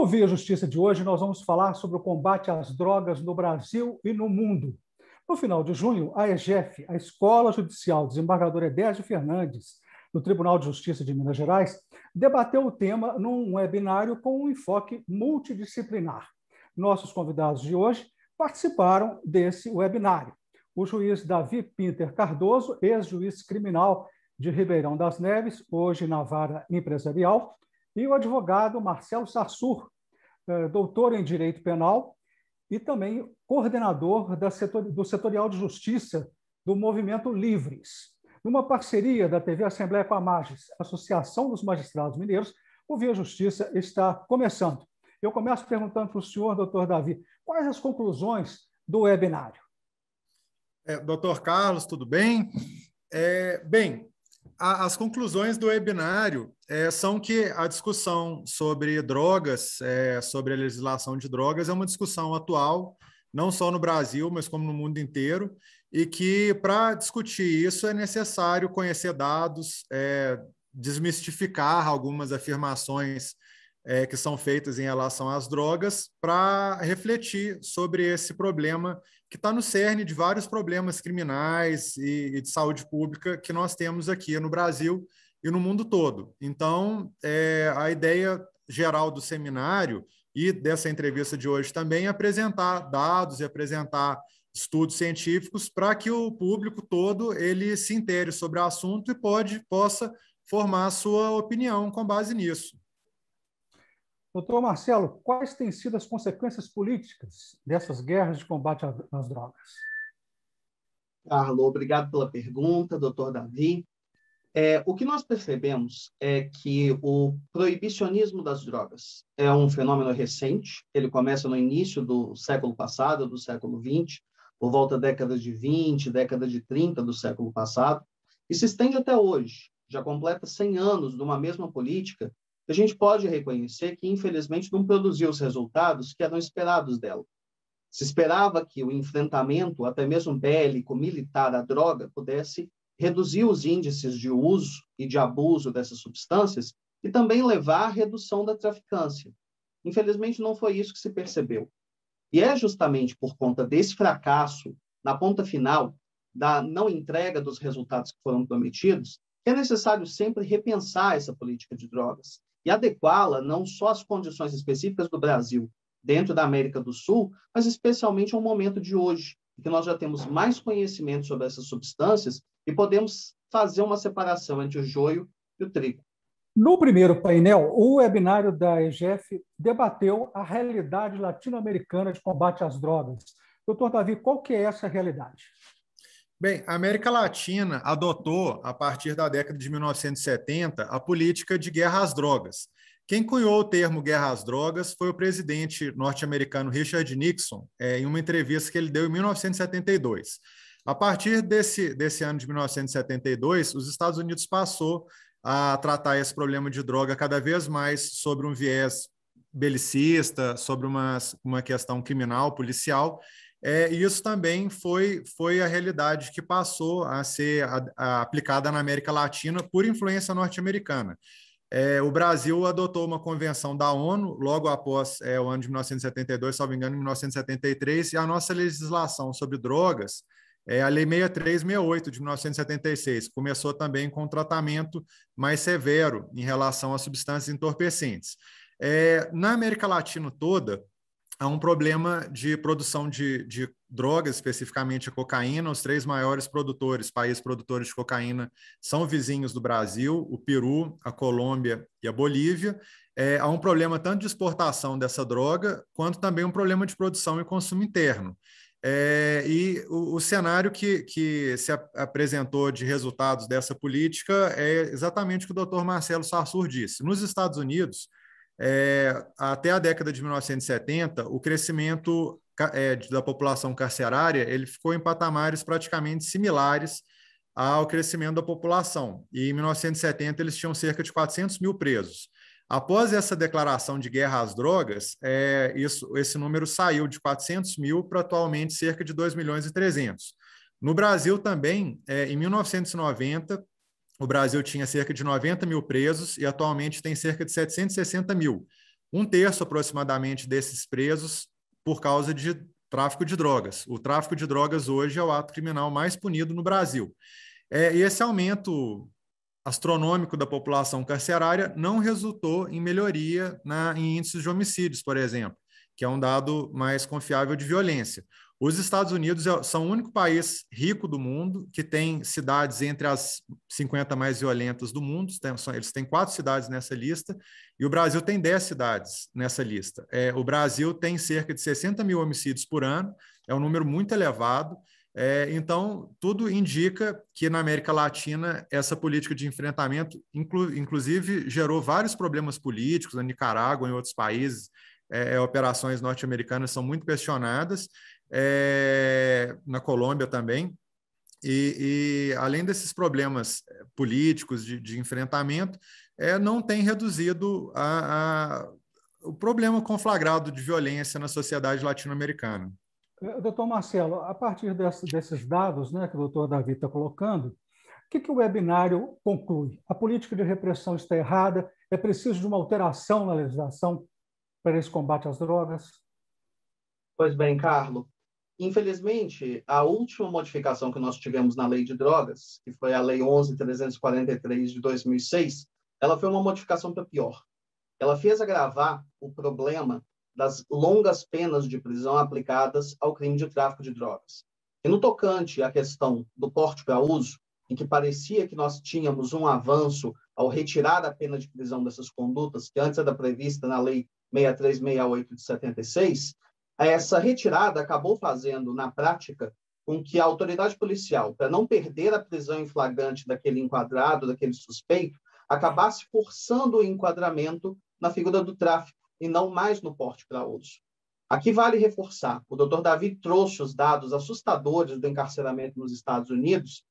No Via Justiça de hoje, nós vamos falar sobre o combate às drogas no Brasil e no mundo. No final de junho, a EJEF, a Escola Judicial Desembargador Edésio Fernandes, do Tribunal de Justiça de Minas Gerais, debateu o tema num webinário com um enfoque multidisciplinar. Nossos convidados de hoje participaram desse webinário. O juiz Davi Pinter Cardoso, ex-juiz criminal de Ribeirão das Neves, hoje na vara empresarial, e o advogado Marcelo Sassur, doutor em Direito Penal e também coordenador do Setorial de Justiça do Movimento Livres. Numa parceria da TV Assembleia com a Magis, Associação dos Magistrados Mineiros, o Via Justiça está começando. Eu começo perguntando para o senhor, doutor Davi, quais as conclusões do webinário? Doutor Carlos, tudo bem? As conclusões do webinário são que a discussão sobre drogas, sobre a legislação de drogas, é uma discussão atual, não só no Brasil, mas como no mundo inteiro, e que, para discutir isso, é necessário conhecer dados, desmistificar algumas afirmações que são feitas em relação às drogas, para refletir sobre esse problema que está no cerne de vários problemas criminais e de saúde pública que nós temos aqui no Brasil e no mundo todo. Então, a ideia geral do seminário e dessa entrevista de hoje também é apresentar dados e apresentar estudos científicos para que o público todo ele se intere sobre o assunto e possa formar a sua opinião com base nisso. Doutor Marcelo, quais têm sido as consequências políticas dessas guerras de combate às drogas? Carlos, obrigado pela pergunta, doutor Davi. O que nós percebemos é que o proibicionismo das drogas é um fenômeno recente, ele começa no início do século passado, do século XX, por volta da década de 20, década de 30 do século passado, e se estende até hoje, já completa 100 anos de uma mesma política. A gente pode reconhecer que, infelizmente, não produziu os resultados que eram esperados dela. Se esperava que o enfrentamento, até mesmo bélico, militar, à droga, pudesse reduzir os índices de uso e de abuso dessas substâncias e também levar à redução da traficância. Infelizmente, não foi isso que se percebeu. E é justamente por conta desse fracasso, na ponta final, da não entrega dos resultados que foram prometidos, que é necessário sempre repensar essa política de drogas e adequá-la não só às condições específicas do Brasil, dentro da América do Sul, mas especialmente ao momento de hoje, em que nós já temos mais conhecimento sobre essas substâncias e podemos fazer uma separação entre o joio e o trigo. No primeiro painel, o webinário da EJEF debateu a realidade latino-americana de combate às drogas. Doutor Davi, qual que é essa realidade? Bem, a América Latina adotou, a partir da década de 1970, a política de guerra às drogas. Quem cunhou o termo guerra às drogas foi o presidente norte-americano Richard Nixon, em uma entrevista que ele deu em 1972. A partir desse ano de 1972, os Estados Unidos passou a tratar esse problema de droga cada vez mais sobre um viés belicista, sobre uma questão criminal, policial. E isso também foi a realidade que passou a ser aplicada na América Latina por influência norte-americana. O Brasil adotou uma convenção da ONU logo após o ano de 1972, salvo engano, em 1973, e a nossa legislação sobre drogas, a Lei 6368 de 1976, começou também com um tratamento mais severo em relação a substâncias entorpecentes. Na América Latina toda, há um problema de produção de drogas, especificamente a cocaína. Os 3 maiores países produtores de cocaína, são vizinhos do Brasil: o Peru, a Colômbia e a Bolívia. Há um problema tanto de exportação dessa droga, quanto também um problema de produção e consumo interno. E o cenário que se apresentou de resultados dessa política é exatamente o que o doutor Marcelo Sassur disse. Nos Estados Unidos, até a década de 1970, o crescimento da população carcerária ele ficou em patamares praticamente similares ao crescimento da população. E em 1970, eles tinham cerca de 400 mil presos. Após essa declaração de guerra às drogas, esse número saiu de 400 mil para atualmente cerca de 2 milhões e 300. No Brasil também, em 1990, o Brasil tinha cerca de 90 mil presos e atualmente tem cerca de 760 mil. um terço aproximadamente desses presos por causa de tráfico de drogas. O tráfico de drogas hoje é o ato criminal mais punido no Brasil. E esse aumento astronômico da população carcerária não resultou em melhoria em índices de homicídios, por exemplo, que é um dado mais confiável de violência. Os Estados Unidos são o único país rico do mundo que tem cidades entre as 50 mais violentas do mundo. Eles têm 4 cidades nessa lista e o Brasil tem 10 cidades nessa lista. O Brasil tem cerca de 60 mil homicídios por ano, é um número muito elevado. Então, tudo indica que na América Latina essa política de enfrentamento, inclusive, gerou vários problemas políticos na Nicarágua, em outros países. Operações norte-americanas são muito questionadas, na Colômbia também. E além desses problemas políticos de enfrentamento, não tem reduzido o problema conflagrado de violência na sociedade latino-americana. Doutor Marcelo, a partir desses dados, né, que o doutor Davi está colocando, o que o webinário conclui? A política de repressão está errada? É preciso de uma alteração na legislação para esse combate às drogas? Pois bem, Carlos. Infelizmente, a última modificação que nós tivemos na Lei de Drogas, que foi a Lei 11.343 de 2006, ela foi uma modificação para pior. Ela fez agravar o problema das longas penas de prisão aplicadas ao crime de tráfico de drogas. E no tocante à questão do porte para uso, em que parecia que nós tínhamos um avanço ao retirar a pena de prisão dessas condutas, que antes era prevista na Lei 6368 de 76, essa retirada acabou fazendo, na prática, com que a autoridade policial, para não perder a prisão em flagrante daquele enquadrado, daquele suspeito, acabasse forçando o enquadramento na figura do tráfico, e não mais no porte para uso. Aqui vale reforçar, o doutor Davi trouxe os dados assustadores do encarceramento nos Estados Unidos,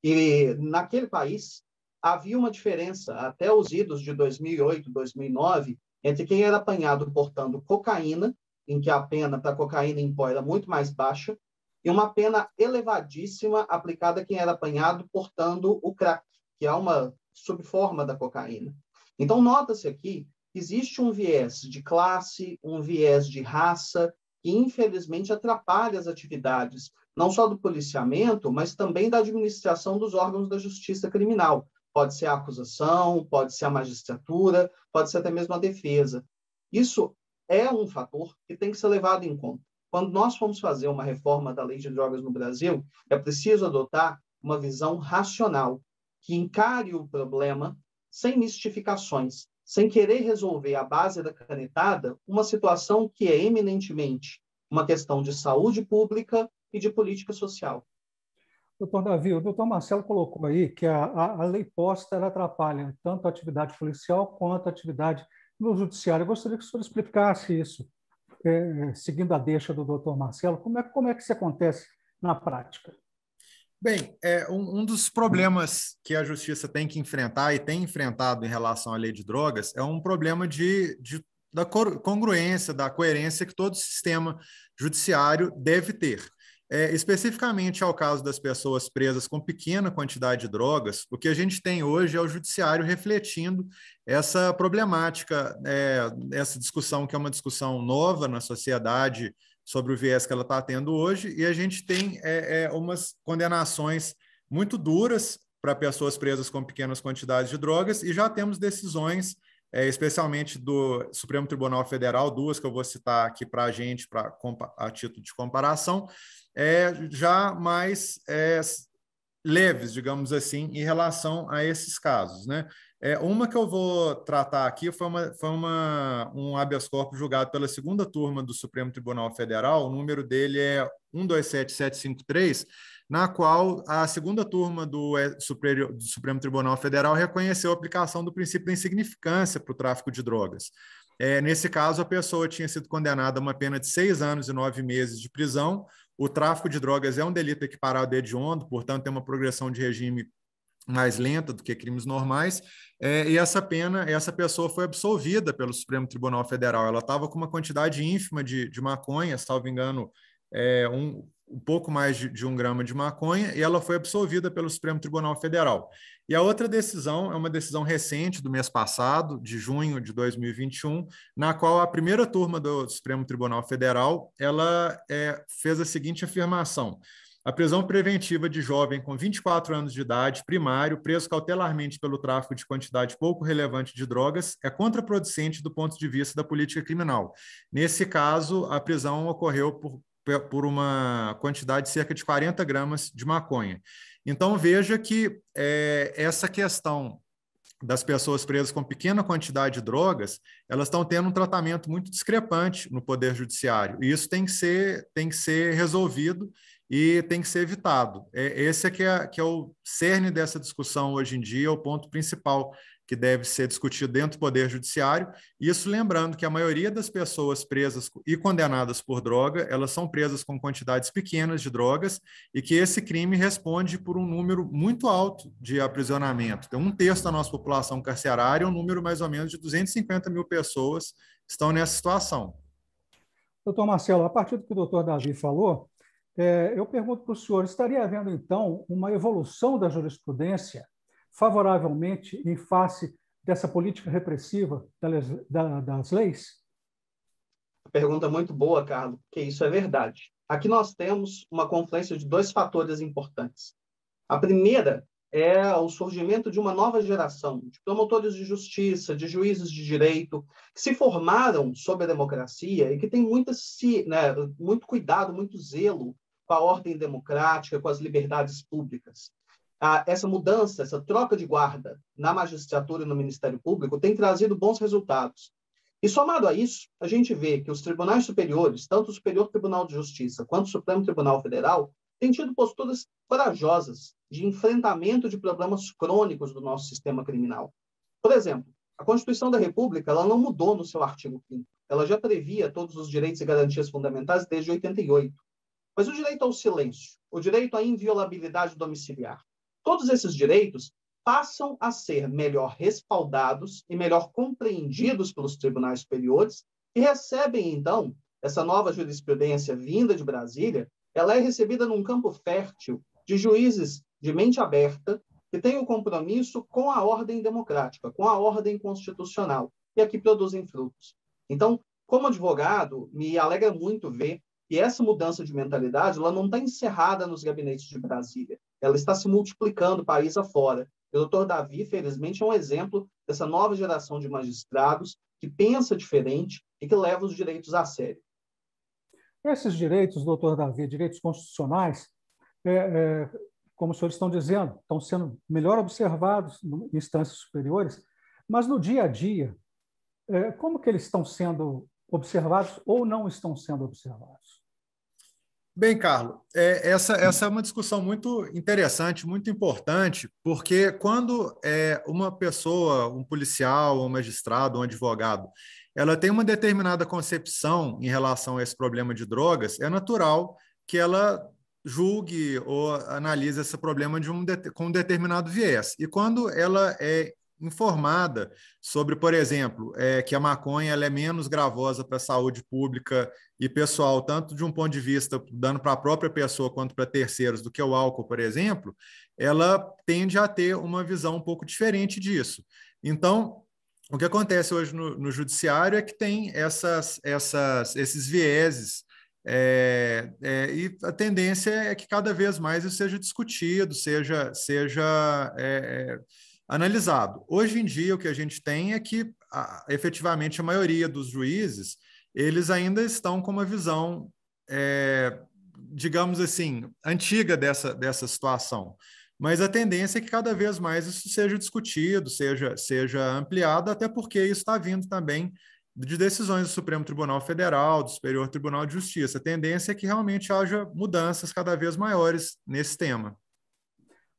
e naquele país havia uma diferença, até os idos de 2008, 2009, entre quem era apanhado portando cocaína, em que a pena para cocaína em pó era muito mais baixa, e uma pena elevadíssima aplicada a quem era apanhado portando o crack, que é uma subforma da cocaína. Então, nota-se aqui existe um viés de classe, um viés de raça, que infelizmente atrapalha as atividades, não só do policiamento, mas também da administração dos órgãos da justiça criminal. Pode ser a acusação, pode ser a magistratura, pode ser até mesmo a defesa. Isso é um fator que tem que ser levado em conta. Quando nós formos fazer uma reforma da lei de drogas no Brasil, é preciso adotar uma visão racional, que encare o problema sem mistificações, sem querer resolver à base da canetada uma situação que é eminentemente uma questão de saúde pública e de política social. Doutor Davi, o doutor Marcelo colocou aí que a lei posta ela atrapalha tanto a atividade policial quanto a atividade no judiciário. Eu gostaria que o senhor explicasse isso, seguindo a deixa do doutor Marcelo, como é que isso acontece na prática? Bem, um dos problemas que a justiça tem que enfrentar e tem enfrentado em relação à lei de drogas é um problema da congruência, da coerência que todo sistema judiciário deve ter. Especificamente ao caso das pessoas presas com pequena quantidade de drogas, o que a gente tem hoje é o judiciário refletindo essa problemática, essa discussão que é uma discussão nova na sociedade sobre o viés que ela está tendo hoje, e a gente tem umas condenações muito duras para pessoas presas com pequenas quantidades de drogas, e já temos decisões, especialmente do Supremo Tribunal Federal, 2 que eu vou citar aqui para a gente, a título de comparação, já mais leves, digamos assim, em relação a esses casos, né? Uma que eu vou tratar aqui foi um habeas corpus julgado pela segunda turma do Supremo Tribunal Federal, o número dele é 127753, na qual a segunda turma do Supremo Tribunal Federal reconheceu a aplicação do princípio da insignificância para o tráfico de drogas. Nesse caso, a pessoa tinha sido condenada a uma pena de 6 anos e 9 meses de prisão. O tráfico de drogas é um delito equiparado a hediondo, portanto, tem uma progressão de regime mais lenta do que crimes normais, e essa pessoa foi absolvida pelo Supremo Tribunal Federal. Ela estava com uma quantidade ínfima de maconha, salvo engano, um pouco mais de 1 grama de maconha, e ela foi absolvida pelo Supremo Tribunal Federal. E a outra decisão é uma decisão recente, do mês passado, de junho de 2021, na qual a primeira turma do Supremo Tribunal Federal ela fez a seguinte afirmação: a prisão preventiva de jovem com 24 anos de idade, primário, preso cautelarmente pelo tráfico de quantidade pouco relevante de drogas, é contraproducente do ponto de vista da política criminal. Nesse caso, a prisão ocorreu por uma quantidade de cerca de 40 gramas de maconha. Então, veja que essa questão das pessoas presas com pequena quantidade de drogas, elas estão tendo um tratamento muito discrepante no Poder Judiciário, e isso tem que ser resolvido e tem que ser evitado. Esse que é o cerne dessa discussão hoje em dia, o ponto principal que deve ser discutido dentro do Poder Judiciário. Isso lembrando que a maioria das pessoas presas e condenadas por droga, elas são presas com quantidades pequenas de drogas e que esse crime responde por um número muito alto de aprisionamento. Então, 1/3 da nossa população carcerária, um número mais ou menos de 250 mil pessoas estão nessa situação. Doutor Marcelo, a partir do que o doutor Davi falou, eu pergunto para o senhor, estaria havendo, então, uma evolução da jurisprudência favoravelmente em face dessa política repressiva das leis? Pergunta muito boa, Carlos, porque isso é verdade. Aqui nós temos uma confluência de 2 fatores importantes. A primeira é o surgimento de uma nova geração de promotores de justiça, de juízes de direito, que se formaram sob a democracia e que têm muito cuidado, muito zelo com a ordem democrática, com as liberdades públicas. Essa mudança, essa troca de guarda na magistratura e no Ministério Público tem trazido bons resultados. E, somado a isso, a gente vê que os tribunais superiores, tanto o Superior Tribunal de Justiça quanto o Supremo Tribunal Federal, têm tido posturas corajosas de enfrentamento de problemas crônicos do nosso sistema criminal. Por exemplo, a Constituição da República ela não mudou no seu artigo 5º. Ela já previa todos os direitos e garantias fundamentais desde 88. Mas o direito ao silêncio, o direito à inviolabilidade domiciliar, todos esses direitos passam a ser melhor respaldados e melhor compreendidos pelos tribunais superiores e recebem, então, essa nova jurisprudência vinda de Brasília, ela é recebida num campo fértil de juízes de mente aberta que têm o compromisso com a ordem democrática, com a ordem constitucional, e aqui produzem frutos. Então, como advogado, me alegra muito ver que essa mudança de mentalidade ela não está encerrada nos gabinetes de Brasília. Ela está se multiplicando país afora. O doutor Davi, felizmente, é um exemplo dessa nova geração de magistrados que pensa diferente e que leva os direitos a sério. Esses direitos, doutor Davi, direitos constitucionais, como os senhores estão dizendo, estão sendo melhor observados em instâncias superiores, mas no dia a dia, como que eles estão sendo observados ou não estão sendo observados? Bem, Carlos, essa é uma discussão muito interessante, muito importante, porque quando uma pessoa, um policial, um magistrado, um advogado, ela tem uma determinada concepção em relação a esse problema de drogas, é natural que ela julgue ou analise esse problema com um determinado viés. E quando ela é informada sobre, por exemplo, que a maconha ela é menos gravosa para a saúde pública e pessoal, tanto de um ponto de vista dando para a própria pessoa quanto para terceiros do que o álcool, por exemplo, ela tende a ter uma visão um pouco diferente disso. Então, o que acontece hoje no judiciário é que tem esses vieses, e a tendência é que cada vez mais isso seja discutido, seja analisado. Hoje em dia, o que a gente tem é que, efetivamente, a maioria dos juízes, eles ainda estão com uma visão, digamos assim, antiga dessa situação. Mas a tendência é que cada vez mais isso seja discutido, seja ampliado, até porque isso está vindo também de decisões do Supremo Tribunal Federal, do Superior Tribunal de Justiça. A tendência é que realmente haja mudanças cada vez maiores nesse tema.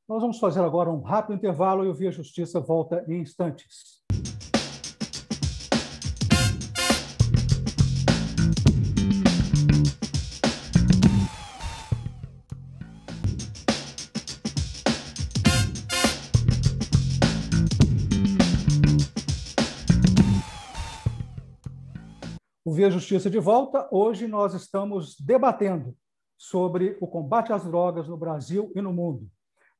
Nós vamos fazer agora um rápido intervalo e o Via Justiça volta em instantes. O Via Justiça de volta. Hoje nós estamos debatendo sobre o combate às drogas no Brasil e no mundo.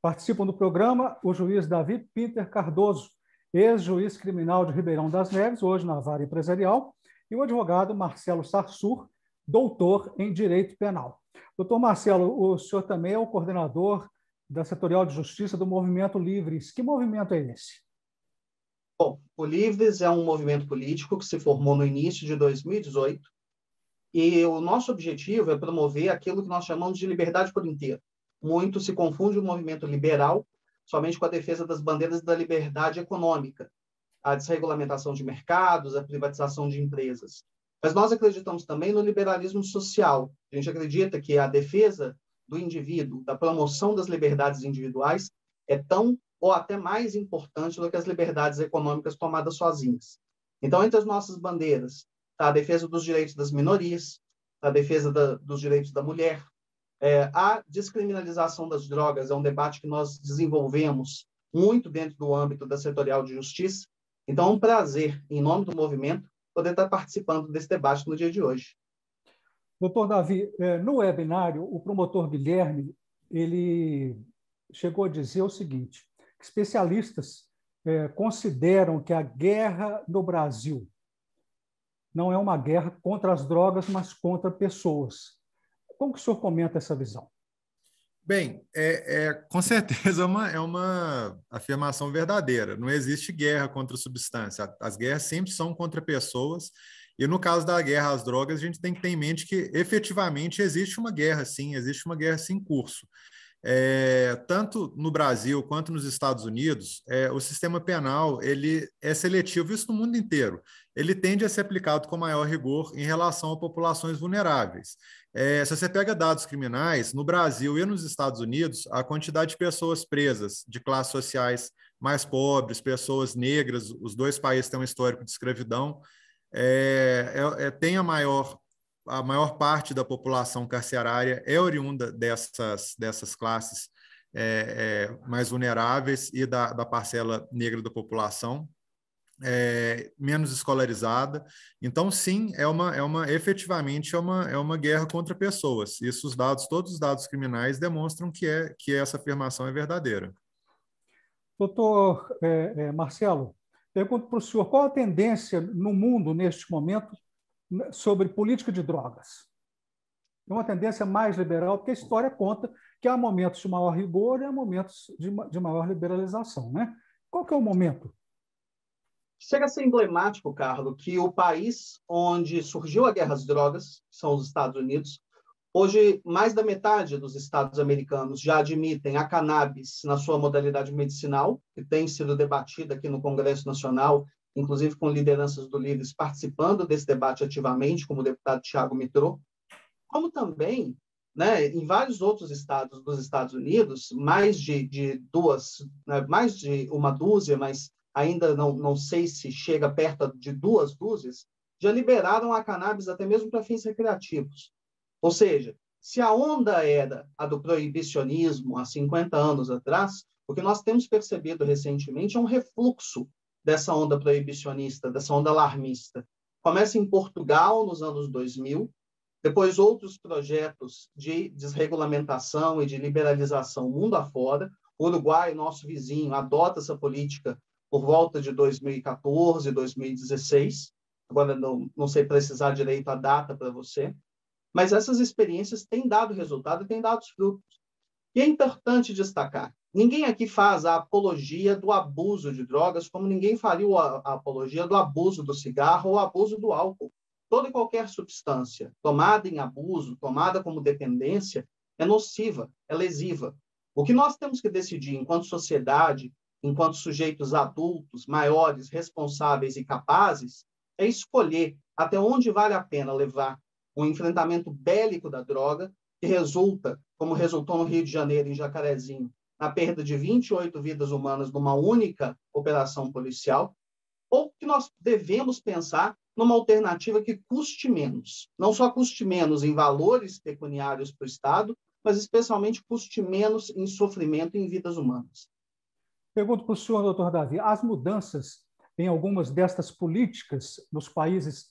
Participam do programa o juiz Davi Pinter Cardoso, ex-juiz criminal de Ribeirão das Neves, hoje na Vara Empresarial, e o advogado Marcelo Sarsur, doutor em Direito Penal. Doutor Marcelo, o senhor também é o coordenador da Setorial de Justiça do Movimento Livres. Que movimento é esse? Bom, o Livres é um movimento político que se formou no início de 2018 e o nosso objetivo é promover aquilo que nós chamamos de liberdade por inteiro. Muito se confunde o movimento liberal somente com a defesa das bandeiras da liberdade econômica, a desregulamentação de mercados, a privatização de empresas. Mas nós acreditamos também no liberalismo social. A gente acredita que a defesa do indivíduo, da promoção das liberdades individuais, é tão ou até mais importante do que as liberdades econômicas tomadas sozinhas. Então, entre as nossas bandeiras, está a defesa dos direitos das minorias, a defesa dos direitos da mulher, a descriminalização das drogas é um debate que nós desenvolvemos muito dentro do âmbito da Setorial de Justiça. Então, é um prazer, em nome do movimento, poder estar participando desse debate no dia de hoje. Doutor Davi, no webinário, o promotor Guilherme ele chegou a dizer o seguinte: especialistas consideram que a guerra no Brasil não é uma guerra contra as drogas, mas contra pessoas. Como que o senhor comenta essa visão? Bem, com certeza é uma afirmação verdadeira. Não existe guerra contra substância. As guerras sempre são contra pessoas. E no caso da guerra às drogas, a gente tem que ter em mente que efetivamente existe uma guerra, sim, existe uma guerra sim em curso. Tanto no Brasil quanto nos Estados Unidos, o sistema penal ele é seletivo, isso no mundo inteiro. Ele tende a ser aplicado com maior rigor em relação a populações vulneráveis. Se você pega dados criminais, no Brasil e nos Estados Unidos, a quantidade de pessoas presas de classes sociais mais pobres, pessoas negras, os dois países têm um histórico de escravidão, tem a maior parte da população carcerária é oriunda dessas classes mais vulneráveis e da parcela negra da população, menos escolarizada. Então, sim, efetivamente é uma guerra contra pessoas. Isso, todos os dados criminais demonstram que essa afirmação é verdadeira. Doutor Marcelo, pergunto para o senhor, qual a tendência no mundo, neste momento, sobre política de drogas? É uma tendência mais liberal, porque a história conta que há momentos de maior rigor e há momentos de maior liberalização, né? Qual que é o momento? Chega a ser emblemático, Carlos, que o país onde surgiu a guerra às drogas, que são os Estados Unidos, hoje mais da metade dos estados americanos já admitem a cannabis na sua modalidade medicinal, que tem sido debatida aqui no Congresso Nacional, inclusive com lideranças do Livres participando desse debate ativamente, como o deputado Thiago Mitrô, como também, né, em vários outros estados dos Estados Unidos, mais de uma dúzia, mas ainda não sei se chega perto de 2 dúzias, já liberaram a cannabis até mesmo para fins recreativos. Ou seja, se a onda era a do proibicionismo há 50 anos atrás, o que nós temos percebido recentemente é um refluxo dessa onda proibicionista, dessa onda alarmista. Começa em Portugal, nos anos 2000, depois outros projetos de desregulamentação e de liberalização mundo afora. O Uruguai, nosso vizinho, adota essa política por volta de 2014, 2016. Agora, não sei precisar direito a data para você. Mas essas experiências têm dado resultado e têm dado frutos. E é importante destacar, ninguém aqui faz a apologia do abuso de drogas, como ninguém faria a apologia do abuso do cigarro ou abuso do álcool. Toda e qualquer substância tomada em abuso, tomada como dependência, é nociva, é lesiva. O que nós temos que decidir enquanto sociedade, enquanto sujeitos adultos, maiores, responsáveis e capazes, é escolher até onde vale a pena levar um enfrentamento bélico da droga, que resulta, como resultou no Rio de Janeiro, em Jacarezinho, na perda de 28 vidas humanas numa única operação policial, ou que nós devemos pensar numa alternativa que custe menos. Não só custe menos em valores pecuniários para o Estado, mas especialmente custe menos em sofrimento e em vidas humanas. Pergunto para o senhor, doutor Davi, as mudanças em algumas destas políticas nos países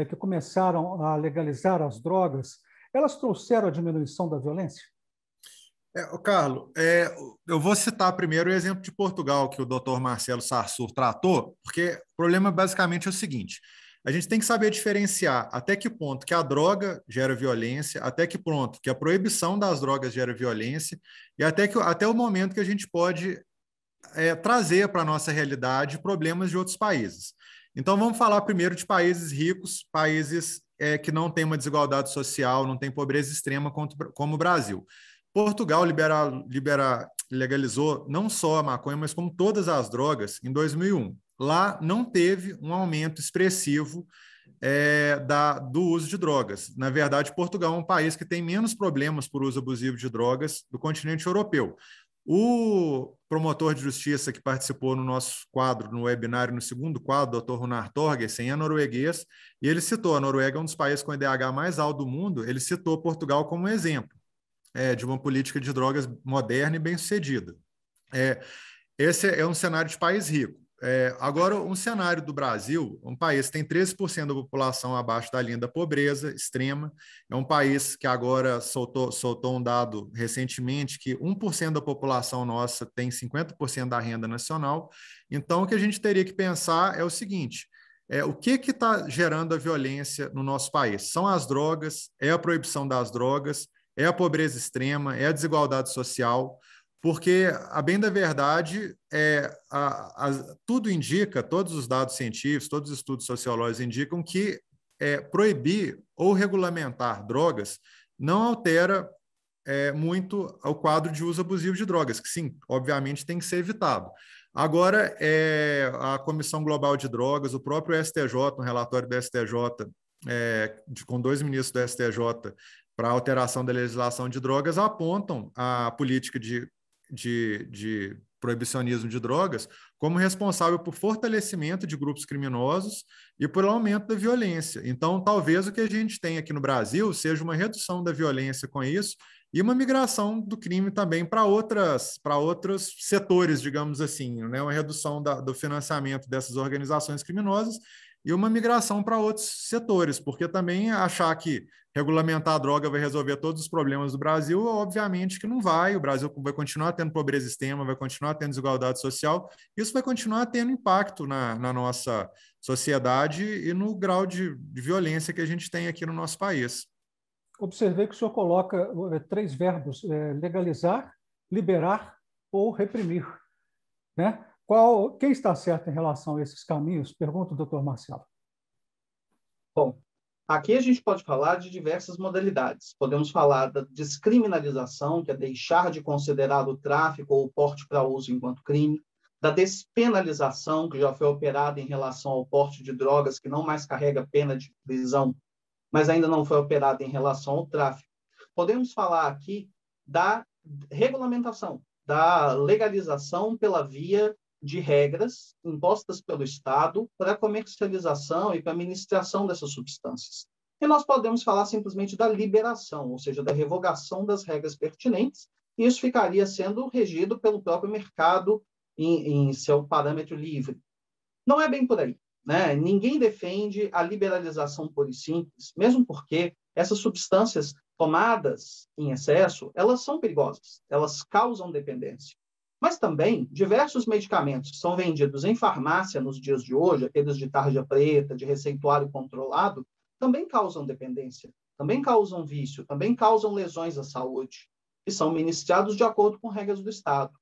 que começaram a legalizar as drogas, elas trouxeram a diminuição da violência? Carlos, eu vou citar primeiro o exemplo de Portugal, que o doutor Marcelo Sarsur tratou, porque o problema basicamente é o seguinte: a gente tem que saber diferenciar até que ponto que a droga gera violência, até que ponto que a proibição das drogas gera violência, e até o momento que a gente pode trazer para a nossa realidade problemas de outros países. Então, vamos falar primeiro de países ricos, países que não têm uma desigualdade social, não têm pobreza extrema como o Brasil. Portugal legalizou não só a maconha, mas como todas as drogas em 2001. Lá não teve um aumento expressivo do uso de drogas. Na verdade, Portugal é um país que tem menos problemas por uso abusivo de drogas do continente europeu. O promotor de justiça que participou no nosso quadro, no webinário, no segundo quadro, Dr. Runar Torgersen, é norueguês, e ele citou: a Noruega é um dos países com IDH mais alto do mundo. Ele citou Portugal como um exemplo de uma política de drogas moderna e bem-sucedida. Esse é um cenário de país rico. Agora, um cenário do Brasil, um país que tem 13% da população abaixo da linha da pobreza extrema, é um país que agora soltou um dado recentemente que 1% da população nossa tem 50% da renda nacional. Então, o que a gente teria que pensar é o seguinte: o que está gerando a violência no nosso país? São as drogas, é a proibição das drogas, é a pobreza extrema, é a desigualdade social, porque, a bem da verdade, tudo indica, todos os dados científicos, todos os estudos sociológicos indicam que proibir ou regulamentar drogas não altera muito o quadro de uso abusivo de drogas, que sim, obviamente tem que ser evitado. Agora, a Comissão Global de Drogas, o próprio STJ, um relatório do STJ, com 2 ministros do STJ, para a alteração da legislação de drogas, apontam a política de proibicionismo de drogas como responsável por fortalecimento de grupos criminosos e por aumento da violência. Então, talvez o que a gente tem aqui no Brasil seja uma redução da violência com isso e uma migração do crime também para outros setores, digamos assim, né? Uma redução do financiamento dessas organizações criminosas e uma migração para outros setores, porque também achar que regulamentar a droga vai resolver todos os problemas do Brasil, obviamente que não vai. O Brasil vai continuar tendo pobreza extrema, vai continuar tendo desigualdade social. Isso vai continuar tendo impacto na nossa sociedade e no grau de violência que a gente tem aqui no nosso país. Observei que o senhor coloca 3 verbos: legalizar, liberar ou reprimir, né? Quem está certo em relação a esses caminhos? Pergunta o doutor Marcelo. Bom, aqui a gente pode falar de diversas modalidades. Podemos falar da descriminalização, que é deixar de considerar o tráfico ou o porte para uso enquanto crime, da despenalização, que já foi operada em relação ao porte de drogas, que não mais carrega pena de prisão, mas ainda não foi operada em relação ao tráfico. Podemos falar aqui da regulamentação, da legalização pela via de regras impostas pelo Estado para a comercialização e para a administração dessas substâncias. E nós podemos falar simplesmente da liberação, ou seja, da revogação das regras pertinentes, e isso ficaria sendo regido pelo próprio mercado em seu parâmetro livre. Não é bem por aí, né? Ninguém defende a liberalização pura e simples, mesmo porque essas substâncias tomadas em excesso, elas são perigosas, elas causam dependência. Mas também, diversos medicamentos que são vendidos em farmácia nos dias de hoje, aqueles de tarja preta, de receituário controlado, também causam dependência, também causam vício, também causam lesões à saúde, e são ministrados de acordo com regras do Estado.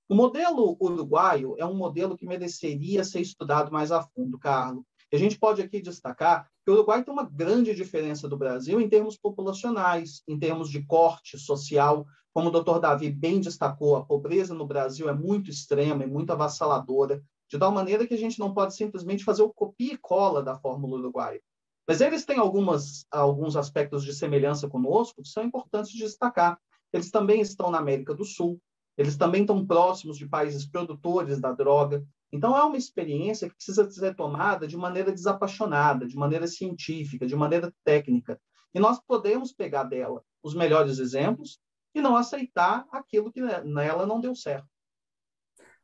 O modelo uruguaio é um modelo que mereceria ser estudado mais a fundo, Carlos. A gente pode aqui destacar que o Uruguai tem uma grande diferença do Brasil em termos populacionais, em termos de corte social. Como o doutor Davi bem destacou, a pobreza no Brasil é muito extrema e muito avassaladora, de tal maneira que a gente não pode simplesmente fazer o copia e cola da fórmula uruguaia. Mas eles têm alguns aspectos de semelhança conosco que são importantes de destacar. Eles também estão na América do Sul, eles também estão próximos de países produtores da droga. Então, é uma experiência que precisa ser tomada de maneira desapaixonada, de maneira científica, de maneira técnica. E nós podemos pegar dela os melhores exemplos e não aceitar aquilo que nela não deu certo.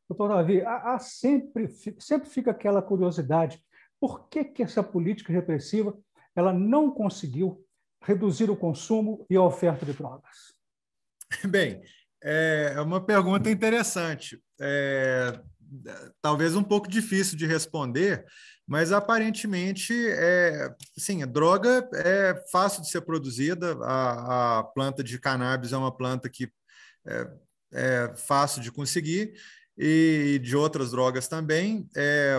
Doutor Davi, sempre fica aquela curiosidade: por que essa política repressiva ela não conseguiu reduzir o consumo e a oferta de drogas? Bem, é uma pergunta interessante. Talvez um pouco difícil de responder, mas aparentemente, sim, a droga é fácil de ser produzida. A planta de cannabis é uma planta que é fácil de conseguir, e de outras drogas também.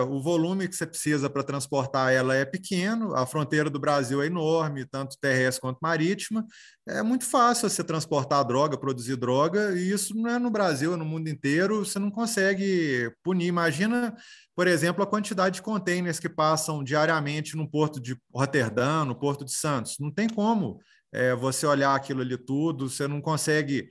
O volume que você precisa para transportar ela é pequeno, a fronteira do Brasil é enorme, tanto terrestre quanto marítima. É muito fácil você transportar droga, produzir droga, e isso não é no Brasil, é no mundo inteiro, você não consegue punir. Imagina, por exemplo, a quantidade de containers que passam diariamente no porto de Roterdã, no porto de Santos. Não tem como você olhar aquilo ali tudo, você não consegue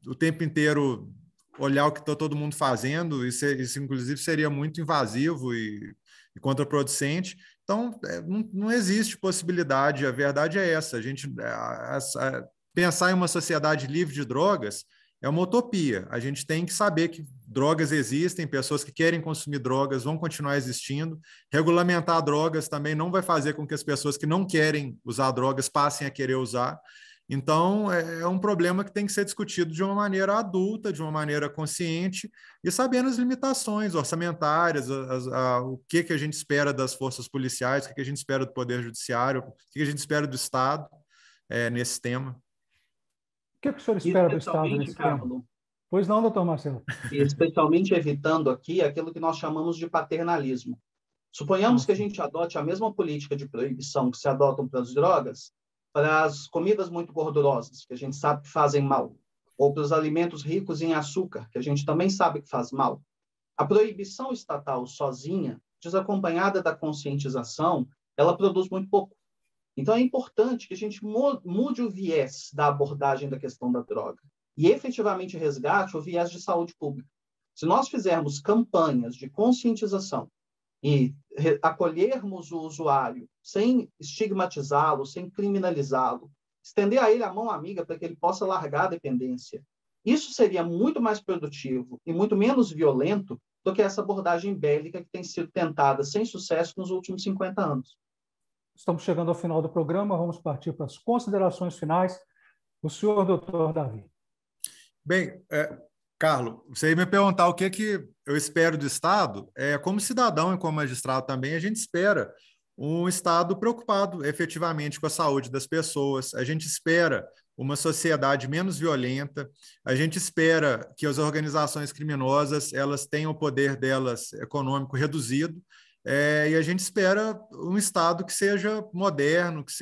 o tempo inteiro olhar o que está todo mundo fazendo. Isso inclusive seria muito invasivo e contraproducente. Então, não existe possibilidade, a verdade é essa. Pensar em uma sociedade livre de drogas é uma utopia. A gente tem que saber que drogas existem, pessoas que querem consumir drogas vão continuar existindo. Regulamentar drogas também não vai fazer com que as pessoas que não querem usar drogas passem a querer usar. Então, é um problema que tem que ser discutido de uma maneira adulta, de uma maneira consciente, e sabendo as limitações orçamentárias, o que a gente espera das forças policiais, o que a gente espera do Poder Judiciário, o que a gente espera do Estado nesse tema. O que o senhor espera do Estado nesse tema? Pois não, doutor Marcelo? Especialmente evitando aqui aquilo que nós chamamos de paternalismo. Suponhamos que a gente adote a mesma política de proibição que se adotam para as drogas, para as comidas muito gordurosas, que a gente sabe que fazem mal, ou para os alimentos ricos em açúcar, que a gente também sabe que faz mal. A proibição estatal sozinha, desacompanhada da conscientização, ela produz muito pouco. Então, é importante que a gente mude o viés da abordagem da questão da droga e efetivamente resgate o viés de saúde pública. Se nós fizermos campanhas de conscientização e acolhermos o usuário sem estigmatizá-lo, sem criminalizá-lo, estender a ele a mão amiga para que ele possa largar a dependência, isso seria muito mais produtivo e muito menos violento do que essa abordagem bélica que tem sido tentada sem sucesso nos últimos 50 anos. Estamos chegando ao final do programa, vamos partir para as considerações finais. O senhor, doutor Davi. Bem, Carlos, você ia me perguntar o que eu espero do Estado. Como cidadão e como magistrado também, a gente espera um Estado preocupado efetivamente com a saúde das pessoas. A gente espera uma sociedade menos violenta. A gente espera que as organizações criminosas elas tenham o poder delas econômico reduzido. E a gente espera um Estado que seja moderno, que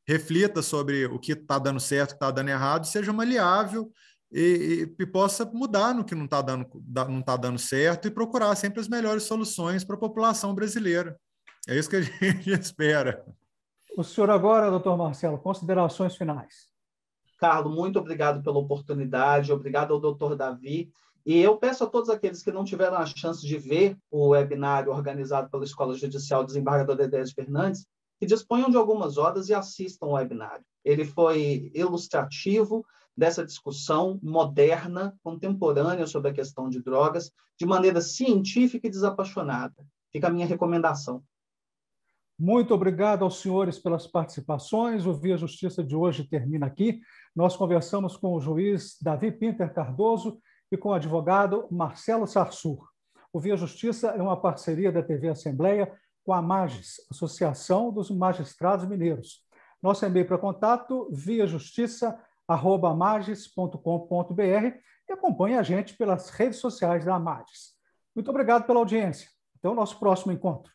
reflita sobre o que está dando certo, o que está dando errado, seja maleável e possa mudar no que não está dando certo e procurar sempre as melhores soluções para a população brasileira. É isso que a gente espera. O senhor agora, doutor Marcelo, considerações finais. Carlos, muito obrigado pela oportunidade, obrigado ao doutor Davi. E eu peço a todos aqueles que não tiveram a chance de ver o webinário organizado pela Escola Judicial Desembargador Edésio Fernandes, que disponham de algumas horas e assistam o webinário. Ele foi ilustrativo dessa discussão moderna, contemporânea sobre a questão de drogas, de maneira científica e desapaixonada. Fica a minha recomendação. Muito obrigado aos senhores pelas participações. O Via Justiça de hoje termina aqui. Nós conversamos com o juiz Davi Pinter Cardoso e com o advogado Marcelo Sarsur. O Via Justiça é uma parceria da TV Assembleia com a MAGES, Associação dos Magistrados Mineiros. Nosso e-mail para contato, viajustiça@mages.com.br, e acompanhe a gente pelas redes sociais da MAGES. Muito obrigado pela audiência. Até o nosso próximo encontro.